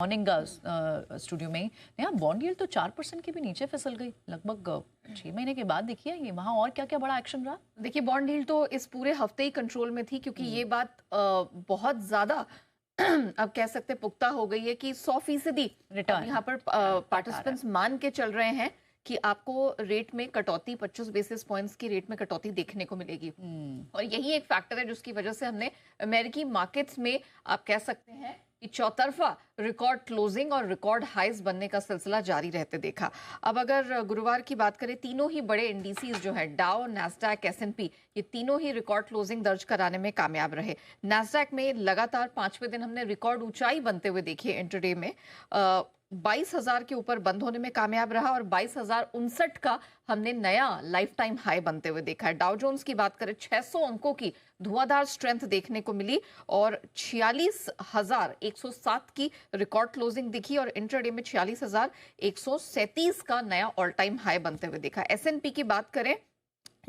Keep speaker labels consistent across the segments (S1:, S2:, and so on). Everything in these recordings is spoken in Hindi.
S1: मॉर्निंग स्टूडियो में यहाँ बॉन्ड यील्ड तो 4% के भी नीचे फिसल गई लगभग 6 महीने के बाद। देखिए ये वहाँ और क्या क्या बड़ा एक्शन रहा।
S2: देखिए बॉन्ड यील्ड तो इस पूरे हफ्ते ही कंट्रोल में थी क्योंकि ये बात बहुत ज्यादा अब कह सकते पुख्ता हो गई है कि 100%
S1: रिटर्न
S2: यहाँ पर पार्टिसिपेंट्स मान के चल रहे हैं कि आपको रेट में कटौती 25 बेसिस पॉइंट्स की रेट में कटौती देखने को मिलेगी। और यही एक फैक्टर है जिसकी वजह से हमने अमेरिकी मार्केट्स में आप कह सकते हैं कि चौतरफा रिकॉर्ड क्लोजिंग और रिकॉर्ड हाइज बनने का सिलसिला जारी रहते देखा। अब अगर गुरुवार की बात करें, तीनों ही बड़े इंडिसेस जो है डाउ, नैस्डैक, एस&पी, ये तीनों ही रिकॉर्ड क्लोजिंग दर्ज कराने में कामयाब रहे। नैस्डैक में लगातार 5वें दिन हमने रिकॉर्ड ऊंचाई बनते हुए देखी है। इंटरडे में 22,000 के ऊपर बंद होने में कामयाब रहा और 22,059 का हमने नया लाइफ टाइम हाई बनते हुए देखा है। डाउ जोन्स की बात करें, 600 अंकों की धुआंधार स्ट्रेंथ देखने को मिली और 46,107 की रिकॉर्ड क्लोजिंग दिखी और इंट्राडे में 46,137 का नया ऑल टाइम हाई बनते हुए देखा। एस&पी की बात करें,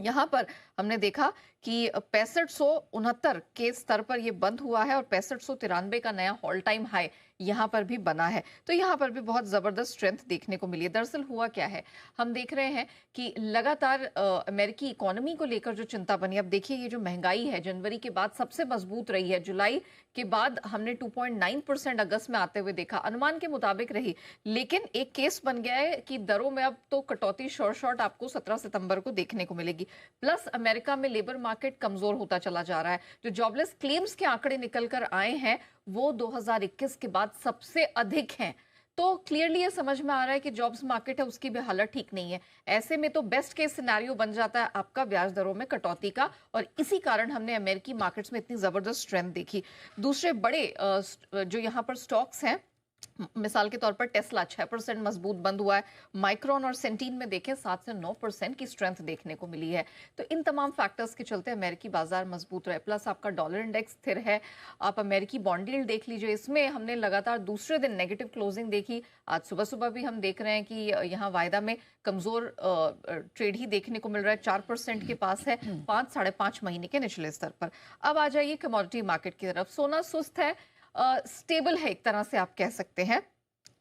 S2: यहाँ पर हमने देखा कि 6569 के स्तर पर यह बंद हुआ है और 6593 का नया ऑल टाइम हाई यहाँ पर भी बना है। तो यहाँ पर भी बहुत जबरदस्त स्ट्रेंथ देखने को मिली है। दरअसल हुआ क्या है, हम देख रहे हैं कि लगातार अमेरिकी इकोनॉमी को लेकर जो चिंता बनी, अब देखिए ये जो महंगाई है जनवरी के बाद सबसे मजबूत रही है। जुलाई के बाद हमने 2.9% अगस्त में आते हुए देखा, अनुमान के मुताबिक रही, लेकिन एक केस बन गया है कि दरों में अब तो कटौती शॉर्ट आपको 17 सितंबर को देखने को मिलेगी। प्लस अमेरिका में लेबर मार्केट कमजोर होता चला जा रहा है। जो जॉबलेस क्लेम्स के आंकड़े निकल कर आए हैं वो 2021 के बाद सबसे अधिक हैं। तो क्लियरली ये समझ में आ रहा है कि जॉब्स मार्केट है उसकी भी हालत ठीक नहीं है। ऐसे में तो बेस्ट केस सिनेरियो बन जाता है आपका ब्याज दरों में कटौती का, और इसी कारण हमने अमेरिकी मार्केट्स में इतनी जबरदस्त स्ट्रेंथ देखी। दूसरे बड़े जो यहाँ पर स्टॉक्स हैं, मिसाल के तौर पर टेस्ला 6% मजबूत बंद हुआ है। माइक्रोन और सेंटीन में देखें 7 से 9% की स्ट्रेंथ देखने को मिली है। तो इन तमाम फैक्टर्स के चलते अमेरिकी बाजार मजबूत रहे। प्लस आपका डॉलर इंडेक्स स्थिर है। आप अमेरिकी बॉन्ड यील्ड देख लीजिए, इसमें हमने लगातार दूसरे दिन नेगेटिव क्लोजिंग देखी। आज सुबह सुबह भी हम देख रहे हैं कि यहाँ वायदा में कमजोर ट्रेड ही देखने को मिल रहा है, 4% के पास है 5-5.5 महीने के निचले स्तर पर। अब आ जाइए कमोडिटी मार्केट की तरफ। सोना सुस्त है, स्टेबल है एक तरह से आप कह सकते हैं,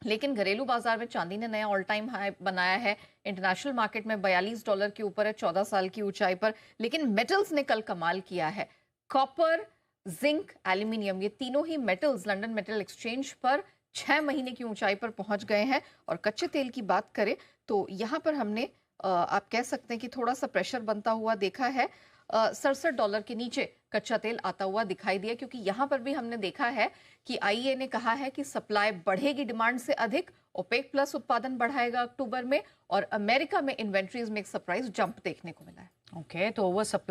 S2: लेकिन घरेलू बाजार में चांदी ने नया ऑल टाइम हाई बनाया है। इंटरनेशनल मार्केट में $42 के ऊपर है 14 साल की ऊंचाई पर। लेकिन मेटल्स ने कल कमाल किया है। कॉपर, जिंक, एल्यूमिनियम, ये तीनों ही मेटल्स लंदन मेटल एक्सचेंज पर 6 महीने की ऊंचाई पर पहुंच गए हैं। और कच्चे तेल की बात करें तो यहाँ पर हमने आप कह सकते हैं कि थोड़ा सा प्रेशर बनता हुआ देखा है। $67 के नीचे कच्चा तेल आता हुआ दिखाई दिया, क्योंकि यहां पर भी हमने देखा है कि आईईए ने कहा है कि सप्लाई बढ़ेगी डिमांड से अधिक। ओपेक प्लस उत्पादन बढ़ाएगा अक्टूबर में, और अमेरिका में इन्वेंट्रीज में एक सरप्राइज जंप देखने को मिला है।
S1: ओके, तो ओवर सप्लाई